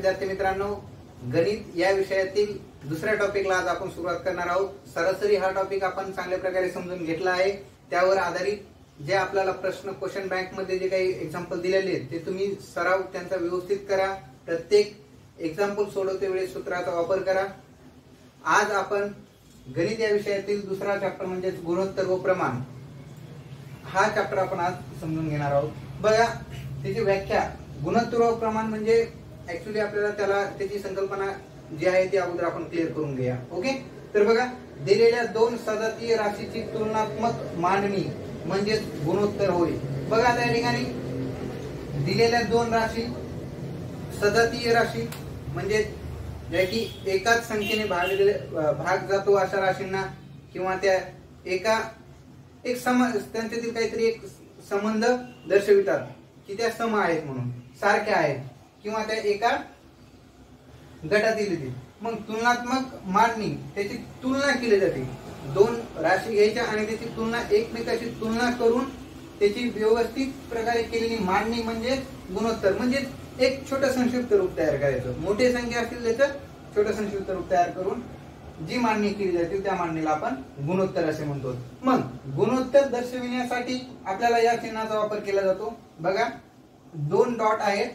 विद्यार्थी मित्रांनो, गणित या विषयातील दुसऱ्या टॉपिकला आज आपण सुरुवात करणार आहोत. सरासरी हा टॉपिक आपण चांगल्या प्रकारे समजून घेतला आहे. त्यावर आधारित जे आपल्याला प्रश्न क्वेश्चन बँक मध्ये जे काही एक्झाम्पल दिलेले आहेत ते तुम्ही सराव त्यांचा व्यवस्थित करा. प्रत्येक एक्झाम्पल सोडवते वेळेस सूत्राचा वापर करा. आज आपण गणित या विषयातील दुसरा चॅप्टर म्हणजे गुणोत्तर व प्रमाण हा चॅप्टर आपण आज समजून घेणार आहोत. बघा, त्याची व्याख्या गुणोत्तर व प्रमाण म्हणजे ऍक्च्युली आपल्याला त्याची संकल्पना जी आहे ती अगोदर आपण क्लिअर करून घेऊया. ओके, तर बघा, दिलेल्या दोन सजातीय राशीची तुलनात्मक मांडणी म्हणजे गुणोत्तर होय. बघा, त्या ठिकाणी दिलेल्या दोन राशी सजातीय राशी म्हणजे ज्या की एकाच संख्येने भाग जातो अशा राशींना, किंवा त्या एक त्यांच्यातील काहीतरी एक संबंध दर्शवितात की त्या सम आहेत म्हणून, सारख्या आहेत, किंवा त्या एका गटातील येतील. मग तुलनात्मक मांडणी त्याची तुलना केली जाते. दोन राशी घ्यायच्या आणि त्याची तुलना एकमेकाची तुलना करून त्याची व्यवस्थित प्रकारे केलेली मांडणी म्हणजे गुणोत्तर. म्हणजे एक छोटं संक्षिप्त रूप तयार करायचं. मोठी संख्या असतील त्याचं छोटं संक्षिप्त रूप तयार करून जी मांडणी केली जाते त्या मांडणीला आपण गुणोत्तर असे म्हणतो. मग गुणोत्तर दर्शविण्यासाठी आपल्याला या चिन्हाचा वापर केला जातो. बघा, दोन डॉट आहेत,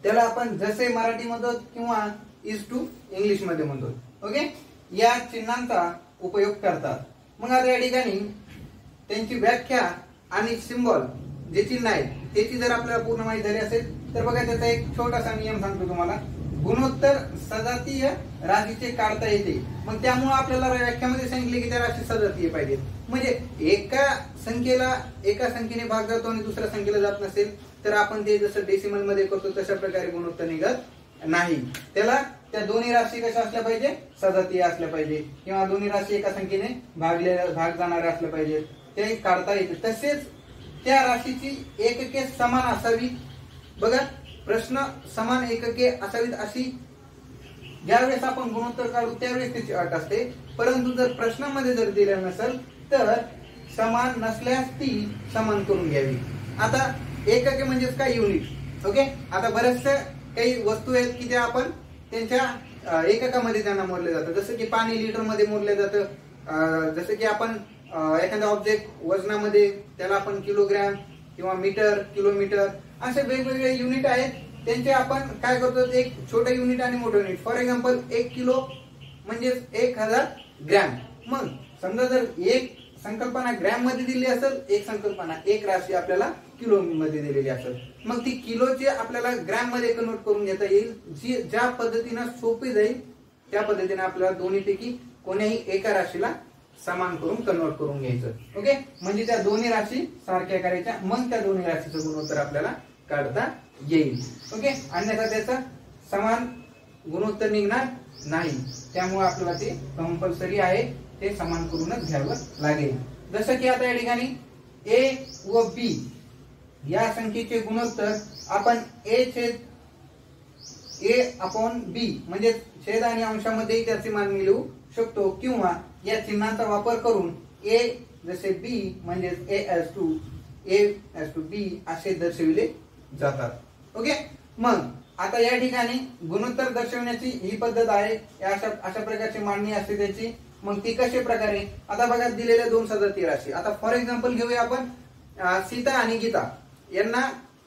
त्याला आपण जसे मराठी म्हणतो किंवा इज टू इंग्लिश मध्ये म्हणतो. ओके, या चिन्हांचा उपयोग करतात. मग आता या ठिकाणी त्यांची व्याख्या आणि सिंबल जे चिन्ह आहे त्याची जर आपल्याला पूर्ण माहिती झाली असेल तर बघा, त्याचा एक छोटासा नियम सांगतो तुम्हाला. गुणोत्तर सजातीय राशीचे काढता येते. मग त्यामुळे आपल्याला व्याख्यामध्ये सांगितले की त्या राशी सजातीय पाहिजेत. म्हणजे एका संख्येने भाग जातो आणि दुसऱ्या संख्येला जात नसेल तर आपण ते जसं डेसिमल मध्ये करतो तशा प्रकारे गुणोत्तर निघत नाही. त्याला त्या दोन्ही राशी कशा असल्या पाहिजे, सजातीय असल्या पाहिजे, किंवा दोन्ही राशी एका संख्येने भाग जाणारे असले पाहिजे, ते काढता येते. तसेच त्या राशीची एकके समान असावी. बघा, प्रश्न समान एकके असावीत अशी ज्यावेळेस आपण गुणोत्तर काढू त्यावेळेस त्याची अट असते. परंतु जर प्रश्नामध्ये जर दिलेलं नसेल तर समान नसल्यास ती समान करून घ्यावी. आता एकके म्हणजेच काय, युनिट. ओके, आता बऱ्याचशा काही वस्तू आहेत की त्या आपण त्यांच्या एककामध्ये त्यांना मोजले जातं. जसं की पाणी लिटर मध्ये मोजले जातं. जसं की आपण एखादा ऑब्जेक्ट वजनामध्ये त्याला आपण किलोग्रॅम किंवा मीटर, किलोमीटर असे वेगवेगळे युनिट आहेत. त्यांचे आपण काय करतो, एक छोटं युनिट आणि मोठं युनिट. फॉर एक्झाम्पल 1 किलो म्हणजे 1000 ग्रॅम. मग समजा जर एक संकल्पना ग्रॅम मध्ये दिली असेल, एक संकल्पना एक राशी आपल्याला किलो मध्ये दिलेली असेल, मग ती किलोचे आपल्याला ग्रॅम मध्ये कन्वर्ट करून घेता येईल. जी ज्या पद्धतीनं सोपी जाईल त्या पद्धतीने आपल्याला दोन्हीपैकी कोण्याही एका राशीला समान करून कन्वर्ट करून घ्यायचं. ओके, म्हणजे त्या दोन्ही राशी सारख्या करायच्या, मग त्या दोन्ही राशीचं गुणोत्तर आपल्याला काढता येईल. ओके, अन्यथा त्याचं समान गुणोत्तर निघणार नाही. त्यामुळे आपल्याला ते कंपल्सरी आहे, ते समान करूनच घ्यावं लागेल. जसं की आता या ठिकाणी ए व बी या संख्येचे गुणोत्तर आपण ए अपॉन बी म्हणजे छेद आणि अंशामध्ये त्याची मांडणी लिहू शकतो, किंवा या चिन्हांचा वापर करून ए जसे बी म्हणजे ए एस टू बी असे दर्शविले जातात. ओके, मग आता या ठिकाणी गुणोत्तर दर्शवण्याची ही पद्धत आहे. अशा प्रकारची मांडणी असते त्याची. मग ती कशा प्रकारे, आता बघा, दिलेल्या दोन सजातीय राशी. आता फॉर एक्झाम्पल घेऊया आपण सीता आणि गीता यांना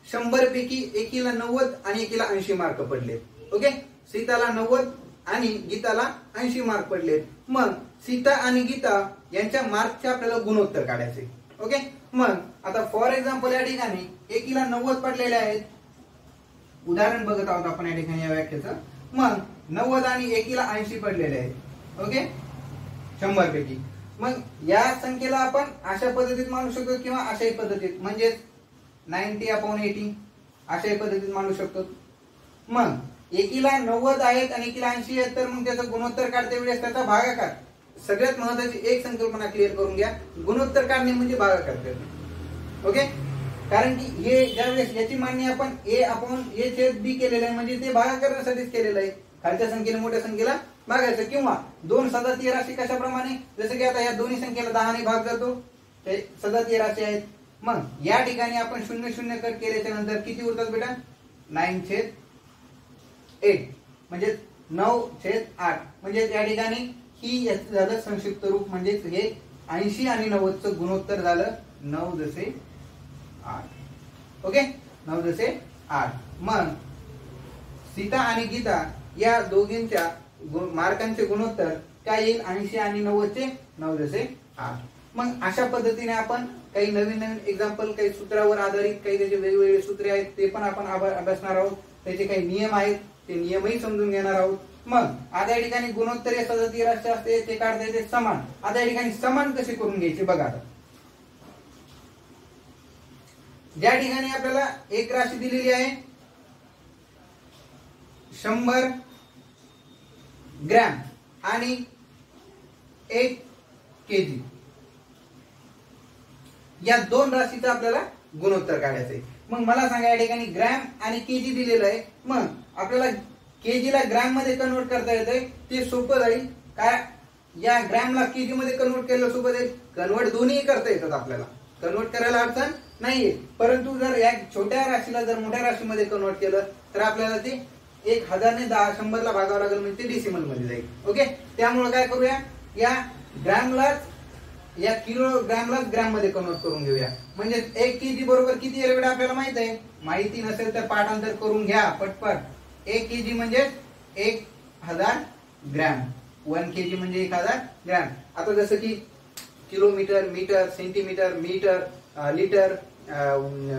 100 पैकी एकीला 90 आणि एकीला 80 मार्क पडले. ओके, सीताला 90 आणि गीताला 80 मार्क पडले. मग सीता आणि गीता यांच्या मार्कचे आपल्याला गुणोत्तर काढायचे. ओके, मग आता फॉर एक्झाम्पल या ठिकाणी एकीला 90 पडलेले आहेत. उदाहरण बघत आहोत आपण या ठिकाणी या व्याख्येचं. मग 90 आणि एकीला 80 पडलेले आहेत. ओके, 100 पैकी. मग या संख्येला आपण अशा पद्धतीत मांडू शकतो किंवा अशाही पद्धतीत, म्हणजे 90/80 अशाही पद्धतीत मांडू शकतो. मग एकीला 90 आहेत आणि एकीला 80 आहेत, तर मग त्याचं गुणोत्तर काढते वेळेस त्याचा भागाकार. सगळ्यात महत्वाची एक संकल्पना क्लिअर करून घ्या, गुणोत्तर काढणे म्हणजे भागाकार करणे. ओके, कारण की हे ज्यावेळेस याची मांडणी आपण ए अपॉन ए छेद बी केलेलं आहे, म्हणजे ते भागाकार करण्यासाठीच केलेलं आहे. खालच्या संख्येने मोठ्या संख्येला भागायचं. किंवा दोन सजातीय राशी कशाप्रमाणे, जसं की आता या दोन्ही संख्येला 10 ने भाग जातो, ते सजातीय राशी आहेत. मग या ठिकाणी आपण 0 0 कट केल्याच्या नंतर किती उरतात बेटा, 9/10. 8 म्हणजे 9/8 म्हणजे या ठिकाणी ही याचं झालं संक्षिप्त रूप, म्हणजेच हे 80 आणि 90चं गुणोत्तर झालं 9/8. ओके, 9/8. मग सीता आणि गीता या दोघींच्या मार्कांचे गुणोत्तर काय येईल? 80 आणि 90चे 9/8. मग अशा पद्धतीने आपण काही नवीन नवीन एक्झाम्पल, काही सूत्रावर आधारित काही त्याचे वेगवेगळे सूत्रे आहेत ते पण आपण अभ्यासणार आहोत. त्याचे काही नियम आहेत ते नियमही समजून घेणार आहोत. मग आता या ठिकाणी गुणोत्तरीय सजातीय राशी असते ते काढता येते समान. आता या ठिकाणी समान कसे करून घ्यायचे बघा. आता ज्या ठिकाणी आपल्याला एक राशी दिलेली आहे 100 ग्रॅम आणि 1 केजी, या दोन राशीचा आपल्याला गुणोत्तर काढायचं आहे. मग मला सांगा, या ठिकाणी ग्रॅम आणि केजी दिलेलं आहे. मग आपल्याला केजीला ग्रॅम मध्ये कन्वर्ट करता येतंय, ते सोपं जाईल. काय या ग्रॅमला केजी मध्ये कन्वर्ट केलं सोपं जाईल. कन्वर्ट दोन्ही करता येतात आपल्याला, कन्वर्ट करायला अडचण नाहीये. परंतु जर या छोट्या राशीला जर मोठ्या राशीमध्ये कन्वर्ट केलं तर आपल्याला ते 1000 ने 100 ला भागावं लागेल, म्हणजे ते डेसिमल मध्ये जाईल. ओके, त्यामुळे काय करूया, या ग्रॅमलाच या किलोग्रॅमलाच ग्रॅम मध्ये कन्वर्ट करून घेऊया. म्हणजे 1 केजी बरोबर किती आहे बेटा आपल्याला माहित आहे. माहिती नसेल तर पाठांतर करून घ्या पटपट. 1 केजी म्हणजे 1000 ग्रॅम, 1 केजी म्हणजे 1000 ग्रॅम. आता जसं की kilometre, metre, centimetre, metre, litre,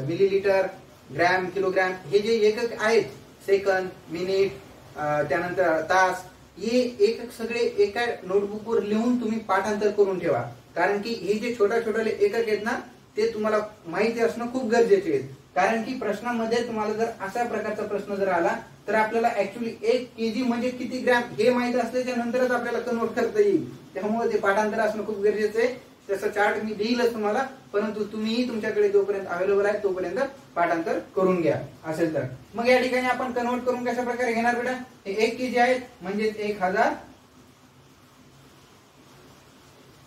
millilitre, gram, kilogram, हे जे एकक आहेत, सेकंद, मिनिट, त्यानंतर तास, हे एकक सगळे एका नोटबुकवर लिहून तुम्ही पाठांतर करून ठेवा. कारण की हे जे छोट्या छोट्या एकक आहेत ना, ते तुम्हाला माहिती असणं खूप गरजेचे आहे. कारण की प्रश्नामध्ये तुम्हाला जर अशा प्रकारचा प्रश्न जर आला तर आपल्याला ऍक्च्युली 1 केजी म्हणजे किती ग्रॅम हे माहित असल्याच्या नंतरच आपल्याला कन्वर्ट करता येईल. त्यामुळे ते पाठांतर असणं खूप गरजेचं आहे. त्याचा चार्ट मी देईलच तुम्हाला, परंतु तुम्ही तुमच्याकडे जोपर्यंत अवेलेबल आहे तोपर्यंत पाठांतर करून घ्या असेल तर. मग या ठिकाणी आपण कन्वर्ट करून कशा प्रकारे घेणार बेटा, हे 1 केजी आहेत म्हणजे 1000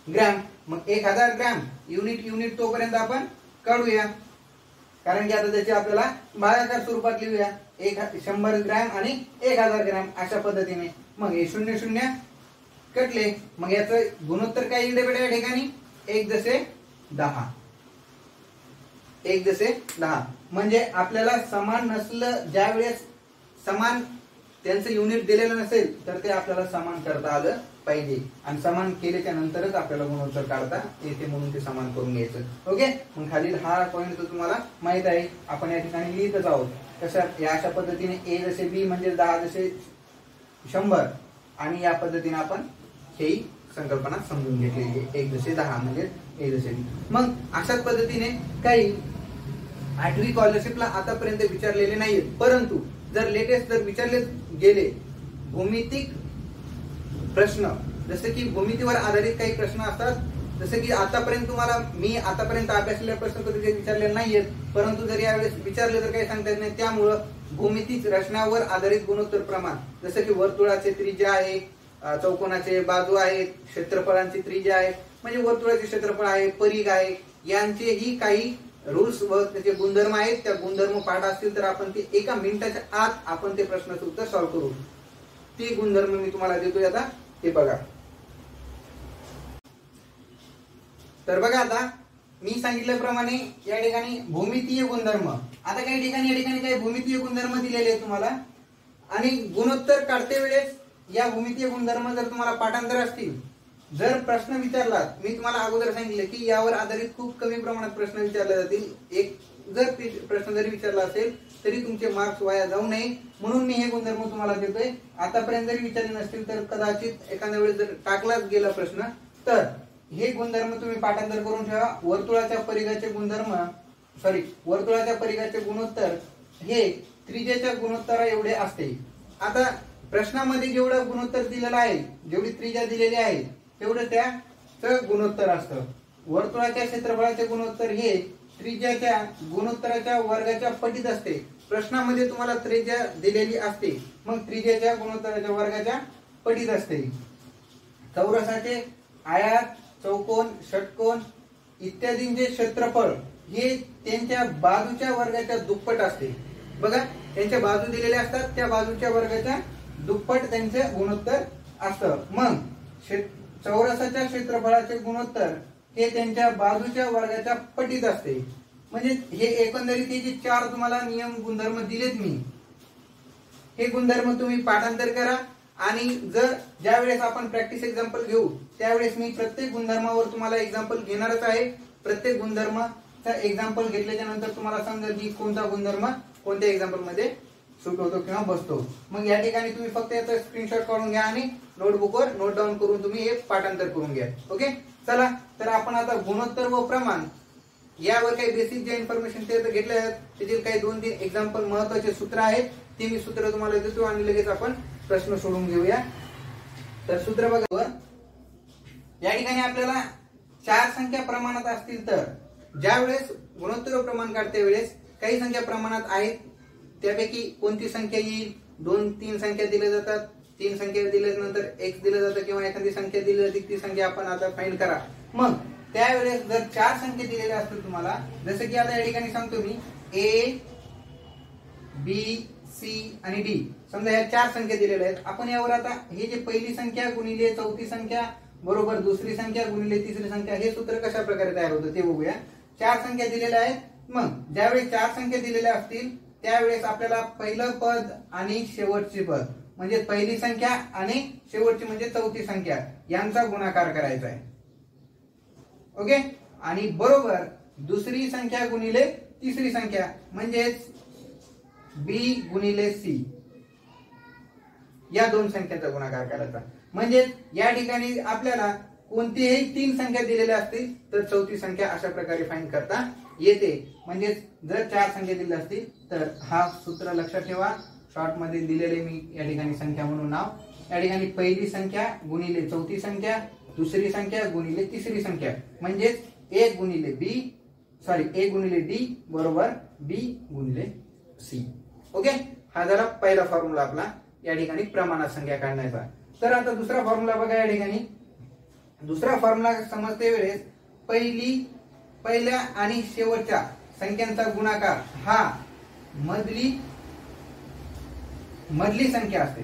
ग्रॅम. मग 1000 ग्रॅम युनिट तोपर्यंत आपण काढूया, कारण की आता त्याची आपल्याला भागाकार स्वरूपात लिहूया. 100 ग्रॅम आणि 1000 ग्रॅम अशा पद्धतीने. मग हे 0 कटले. मग याचं गुणोत्तर काय येईल बेटा या ठिकाणी, 1/10. 1/10 म्हणजे आपल्याला समान नसलं, ज्या वेळेस समान त्यांचं युनिट दिलेलं नसेल तर ते आपल्याला समान करता आलं पाहिजे. आणि समान केल्याच्या नंतरच आपल्याला गुणोत्तर काढता येते, म्हणून ते समान करून घ्यायचं. ओके, मग खालील हा पॉईंट तर तुम्हाला माहित आहे. आपण या ठिकाणी लिहितच आहोत कशा, या अशा पद्धतीने A/B म्हणजे 10/100 आणि या पद्धतीने आपण ही संकल्पना समजून घेतलेली आहे. 1/10 म्हणजे A/B. मग अशाच पद्धतीने काही 8वी स्कॉलरशिपला आतापर्यंत विचारलेले नाहीत, परंतु जर लेटेस्ट जर विचारले गेले भूमितिक प्रश्न, जसे की भूमितीवर आधारित काही प्रश्न असतात, जसे की आतापर्यंत तुम्हाला मी आतापर्यंत अभ्यासलेल्या प्रश्न कधी विचारलेले नाहीयेत, परंतु जर यावेळेस विचारले तर काही सांगता येत नाही. त्यामुळं भूमितीक रचनावर आधारित गुणोत्तर प्रमाण, जसं की वर्तुळाचे त्रिज्या आहे, चौकोनाचे बाजू आहेत, क्षेत्रफळांची त्रिज्या आहे, म्हणजे वर्तुळाचे क्षेत्रफळ आहे, परिघ आहे, यांचेही काही रूल्स व त्याचे गुणधर्म आहेत. त्या गुणधर्म पाठ असतील तर आपण ते 1 मिनिटाच्या आत आपण ते प्रश्नाचं उत्तर सॉल्व्ह करू. ते गुणधर्म मी तुम्हाला देतोय. आता हे बघा. तर बघा, आता मी सांगितल्याप्रमाणे या ठिकाणी भूमितीय गुणधर्म, आता काही ठिकाणी या ठिकाणी काही भूमितीय गुणधर्म दिलेले आहेत तुम्हाला, आणि गुणोत्तर काढते वेळेस या भूमितीय गुणधर्म जर तुम्हाला पाठांतर असतील, जर प्रश्न विचारला, मी तुम्हाला अगोदर सांगितलं की यावर आधारित खूप कमी प्रमाणात प्रश्न विचारले जातील. एक जर प्रश्न जरी विचारला असेल तरी तुमचे मार्क्स वाया जाऊ नये म्हणून मी हे गुणधर्म तुम्हाला देतोय. आतापर्यंत जरी विचारले नसतील तर कदाचित एखाद्या वेळेस जर टाकलाच गेला प्रश्न तर हे गुणधर्म तुम्ही पाठांतर करून ठेवा. वर्तुळाच्या परिघाचे गुणोत्तर हे त्रिज्येच्या गुणोत्तरा एवढे असते. आता प्रश्नामध्ये जेवढं गुणोत्तर दिलेलं आहे, जेवढी त्रिज्या दिलेली आहे तेवढं त्याचं गुणोत्तर असतं. वर्तुळाच्या क्षेत्रफळाचे गुणोत्तर हे त्रिज्याच्या गुणोत्तराच्या वर्गाच्या पटीत असते. प्रश्नामध्ये तुम्हाला त्रिज्या दिलेली असते, मग त्रिज्याच्या गुणोत्तराच्या वर्गाच्या पटीत असते. चौरसाचे आयत, चौकोन, षटकोन इत्यादींचे क्षेत्रफळ हे त्यांच्या बाजूच्या वर्गाच्या दुप्पट असते. बघा त्यांच्या बाजू दिलेल्या असतात, त्या बाजूच्या वर्गाच्या दुप्पट त्यांचे गुणोत्तर असतं. मग चौरसाच्या क्षेत्रफळाचे गुणोत्तर हे त्यांच्या बाजूच्या वर्गाच्या पटीत असते. म्हणजे हे एकंदरीत हे जे 4 तुम्हाला नियम गुणधर्म दिलेत मी, हे गुणधर्म तुम्ही पाठांतर करा. आणि जर ज्या वेळेस आपण प्रॅक्टिस एक्झाम्पल घेऊ त्यावेळेस मी प्रत्येक गुणधर्मावर तुम्हाला एक्झाम्पल घेणारच आहे. प्रत्येक गुणधर्माचा एक्झाम्पल घेतल्याच्या नंतर तुम्हाला समजेल की कोणता गुणधर्म कोणत्या एक्झाम्पल मध्ये सूट होतो किंवा बसतो. मग या ठिकाणी तुम्ही फक्त याचा स्क्रीनशॉट काढून घ्या आणि नोटबुकवर नोट डाऊन करून तुम्ही हे पाठांतर करून घ्या. ओके, चला तर आपण आता गुणोत्तर व प्रमाण यावर काही बेसिक जे इन्फॉर्मेशन ते घेतले आहेत, त्याचे काही 2-3 एक्झाम्पल महत्वाचे सूत्र आहेत, ते मी सूत्र तुम्हाला देतो आणि लगेच आपण प्रश्न सोडून घेऊया. तर सूत्र बघा, या ठिकाणी आपल्याला 4 संख्या प्रमाणात असतील तर ज्यावेळेस गुणोत्तर व प्रमाण काढते वेळेस काही संख्या प्रमाणात आहेत, त्यापैकी कोणती संख्या येईल, 2-3 संख्या दिल्या जातात, 3 संख्या दिल्यानंतर x दिलं जातं किंवा एखादी संख्या दिली जाते, ती संख्या आपण आता फाइंड करा. मग त्यावेळेस जर 4 संख्या दिलेल्या असतील तुम्हाला, जसं की आता या ठिकाणी सांगतो मी a b c आणि d, समजा या 4 संख्या दिलेल्या आहेत. आपण यावर आता हे जे पहिली संख्या गुणिले चौथी संख्या बरोबर दुसरी संख्या गुणिले तिसरी संख्या, हे सूत्र कशा प्रकारे तयार होतं ते बघूया. 4 संख्या दिलेल्या आहेत. मग ज्यावेळेस 4 संख्या दिलेल्या असतील त्यावेळेस आपल्याला पहिलं पद आणि शेवटचे पद म्हणजे पहिली संख्या आणि शेवटची म्हणजे चौथी संख्या यांचा गुणाकार करायचा आहे. ओके, आणि बरोबर दुसरी संख्या गुणिले तिसरी संख्या म्हणजेच b गुणिले c या 2 संख्यांचा गुणाकार करायचा. म्हणजे या ठिकाणी आपल्याला कोणतीही 3 संख्या दिलेल्या असतील तर चौथी संख्या अशा प्रकारे फाइंड करता येते. म्हणजे जर 4 संख्या दिलेल्या असतील तर हा सूत्र लक्षात ठेवा. शॉर्ट मध्ये दिलेले मी या ठिकाणी संख्या म्हणून नाव, या ठिकाणी पहिली संख्या गुणिले चौथी संख्या, दुसरी संख्या गुणिले तिसरी संख्या म्हणजेच a गुणिले d बरोबर b गुणिले c. ओके, हा झाला पहिला फॉर्म्युला आपला या ठिकाणी प्रमाणात संख्या काढण्याचा. तर आता दुसरा फॉर्म्युला बघा. या ठिकाणी दुसरा फॉर्म्युला समजते वेळेस पहिल्या आणि शेवटच्या संख्यांचा गुणाकार हा मधली संख्या असते,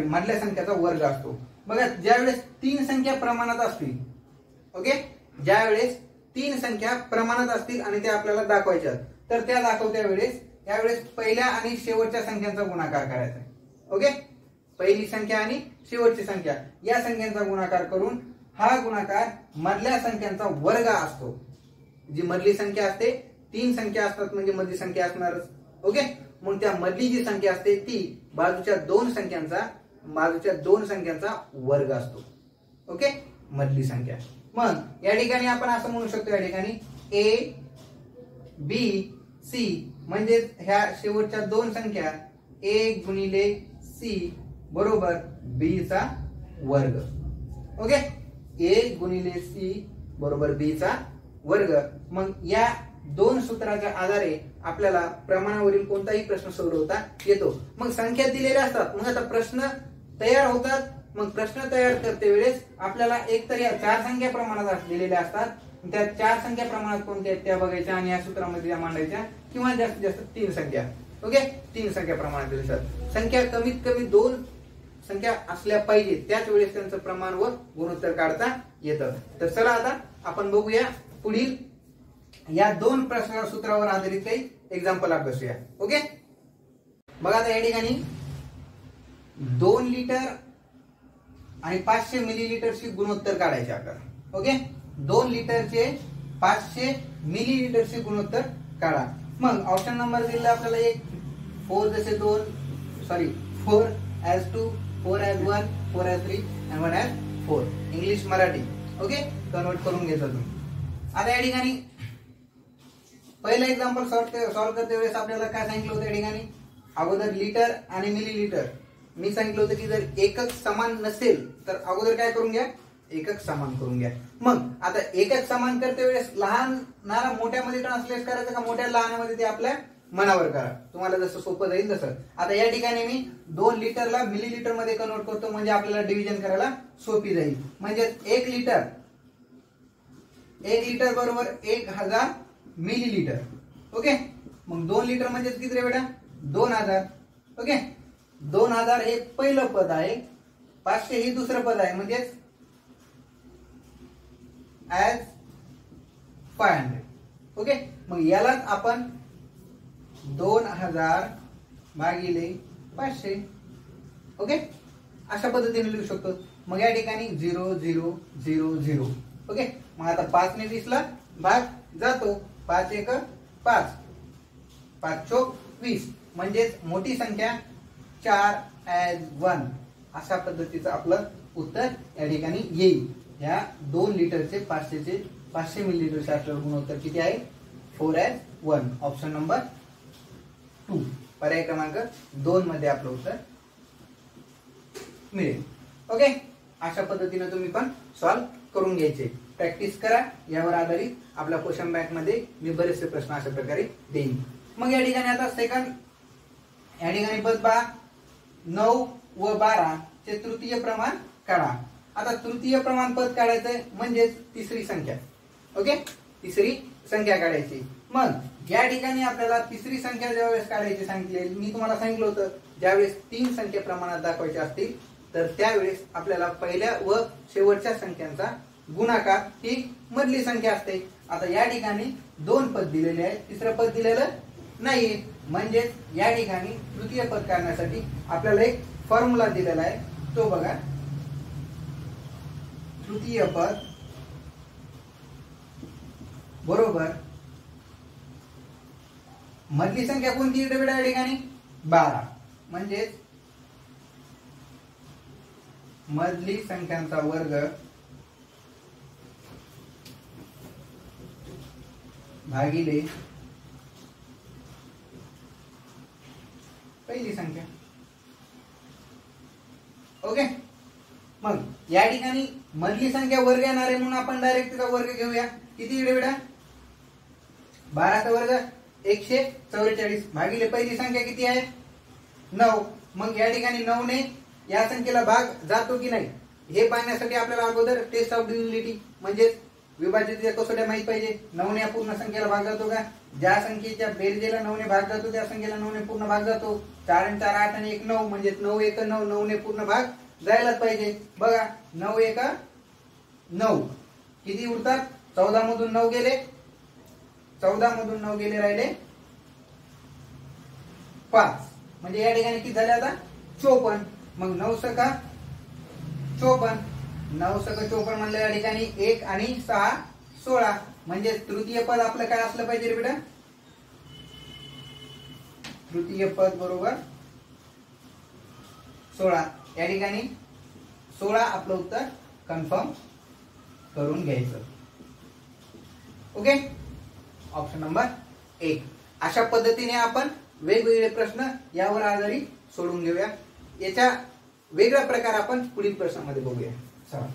मधल्या संख्याचा वर्ग असतो. बघा ज्यावेळेस 3 संख्या प्रमाणात असतील, ओके, ज्यावेळेस 3 संख्या प्रमाणात असतील आणि त्या आपल्याला दाखवायच्या तर त्या दाखवत्या वेळेस यावेळेस पहिल्या आणि शेवटच्या संख्यांचा गुणाकार करायचा. ओके, पहिली संख्या आणि शेवटची संख्या या संख्यांचा गुणाकार करून हा गुणाकार मधल्या संख्यांचा वर्ग असतो. जी मधली संख्या असते, 3 संख्या असतात म्हणजे मधली संख्या असणारच. ओके, मग त्या मधली जी संख्या असते ती बाजूच्या 2 संख्यांचा वर्ग असतो. ओके, मधली संख्या. मग या ठिकाणी आपण असं म्हणू शकतो, या ठिकाणी a b c म्हणजे ह्या शेवटच्या 2 संख्या a गुणिले c बरोबर b चा वर्ग. ओके, a गुणिले c बरोबर b चा वर्ग. मग या 2 सूत्राच्या आधारे आपल्याला प्रमाणावरील कोणताही प्रश्न सोडवता येतो. मग संख्या दिलेल्या असतात, मग आता प्रश्न तयार होतात. मग प्रश्न तयार करते वेळेस आपल्याला एक तर या 4 संख्या प्रमाणात दिलेल्या असतात, त्या 4 संख्या प्रमाणात कोणत्या आहेत त्या बघायच्या आणि या सूत्रामध्ये त्या मांडायच्या, किंवा जास्तीत जास्त 3 संख्या. ओके, 3 संख्या प्रमाणात दिलेल्या असतात. संख्या कमीत कमी 2 संख्या असल्या पाहिजे, त्याच वेळेस त्यांचं प्रमाण व गुणोत्तर काढता येतं. तर चला आता आपण बघूया पुढील या 2 प्रश्न सूत्रावर आधारित काही एक्झाम्पल अभ्यासूया. ओके, बघा आता या ठिकाणी 2 लिटर आणि 500 मिलीलिटरची गुणोत्तर काढायचे आपल्याला. ओके, 2 लिटरचे 500 मिलीलिटरचे गुणोत्तर काढा. मग ऑप्शन नंबर दिला आपल्याला 1, 4 जसे 2 4 as 2, 4 as 1, 4 as 3 and 1 as 4. English Marathi. Okay, convert करून घेतो तुम्ही. आता या ठिकाणी पहिला एक्झाम्पल सॉल्व्ह करते वेळेस आपल्याला काय सांगितलं होतं, या ठिकाणी अगोदर लिटर आणि मिलीलिटर मी सांगितलं होतं की जर एकक समान नसेल तर अगोदर काय करून घ्या, एकक समान करून घ्या. मग आता एकक समान करते वेळेस लहान मोठ्यामध्ये ट्रान्सलेट करायचं का मोठ्या लहानामध्ये ते आपल्या मनावर करा, तुम्हाला जसं सोपं जाईल तसं. आता या ठिकाणी मी 2 लिटरला मिलीलिटर मध्ये कन्वर्ट करतो म्हणजे आपल्याला डिव्हिजन करायला सोपी जाईल. म्हणजे 1 लिटर बरोबर 1000 मिलीलिटर. ओके, मग 2 लिटर म्हणजेच किती रे बेटा 2000. ओके, 2000 हे पहिलं पद आहे, 500 हे दुसरं पद आहे, म्हणजेच ऍज 500. ओके, मग यालाच आपण 2000 भागिले 500. ओके, अशा पद्धतीने लिहू शकतो. मग या ठिकाणी 0 0 0 0. ओके, मग आता 5 ने 20 ला भाग जातो, 5 1 5, 5 चौक 20, म्हणजेच मोठी संख्या 4 ऍज 1. अशा पद्धतीचं आपलं उत्तर या ठिकाणी येईल. या 2 लिटरचे 500 मिलीलिटरचे आपलं गुणोत्तर किती आहे 4 ऍज 1. ऑप्शन नंबर 2, पर्याय क्रमांक 2 मध्ये आपलं उत्तर मिळेल. ओके, अशा पद्धतीने तुम्ही पण सॉल्व्ह करून घ्यायचे. प्रॅक्टिस करा. यावर आधारित आपल्या क्वेश्चन बँक मध्ये मी बरेचसे प्रश्न अशा प्रकारे देईन. मग या ठिकाणी आता सेकंड, या ठिकाणी पद 9 व 12 चे तृतीय प्रमाण काढा. आता तृतीय प्रमाण पद काढायचंय म्हणजेच तिसरी संख्या. ओके, तिसरी संख्या काढायची. मग या ठिकाणी आपल्याला तिसरी संख्या ज्यावेळेस काढायची सांगितली, मी तुम्हाला सांगितलं होतं ज्यावेळेस 3 संख्या प्रमाणात दाखवायच्या असतील तर त्यावेळेस आपल्याला पहिल्या व शेवटच्या संख्यांचा गुणाकार ही मधली संख्या असते. आता या ठिकाणी 2 पद दिलेले आहेत, तिसरं पद दिलेलं नाही, म्हणजेच या ठिकाणी तृतीय पद काढण्यासाठी आपल्याला एक फॉर्म्युला दिलेला आहे. तो बघा, तृतीय पद बरोबर मधली संख्या कोणती बेटा या ठिकाणी 12, म्हणजेच मधली संख्यांचा वर्ग भागिले पहिली संख्या. ओके, मग या ठिकाणी मधली संख्या वर्ग येणार आहे म्हणून आपण डायरेक्ट तिचा वर्ग घेऊया. किती इकडे बेटा 12 चा वर्ग 144 भागिले पहिली संख्या किती आहे 9. मग या ठिकाणी 9 ने या संख्येला भाग जातो की नाही हे पाहण्यासाठी आपल्याला अगोदर टेस्ट ऑफ डिव्हिजिबिलिटी म्हणजे विभाज्यतेच्या कसोट्या माहित पाहिजे. 9 ने या पूर्ण संख्येला भाग जातो का? ज्या संख्येच्या बेरजेला 9 ने भाग जातो त्या संख्येला 9 ने पूर्ण भाग जातो. 4 आणि 4 8 आणि 1 9, म्हणजे 9 1 9, 9 ने पूर्ण भाग जायलाच पाहिजे. बघा 9 1 9, किती उरतात 14 मधून 9 गेले, 14 मधून 9 गेले, राहिले 5, म्हणजे या ठिकाणी किती झाले आता 54. मग 9 सका 54, 9 सका 54 म्हणलं या ठिकाणी 1 आणि 6 16, म्हणजे तृतीय पद आपलं काय असलं पाहिजे रे बेटा, तृतीय पद बरोबर 16. या ठिकाणी 16 आपलं उत्तर कन्फर्म करून घ्यायचं. Okay, option number 1. अशा पद्धतीने आपण वेगवेगळे प्रश्न यावर आधारित सोडून घेऊया. याच्या वेगळा प्रकार आपण पुढील प्रश्नामध्ये बघूया. चला.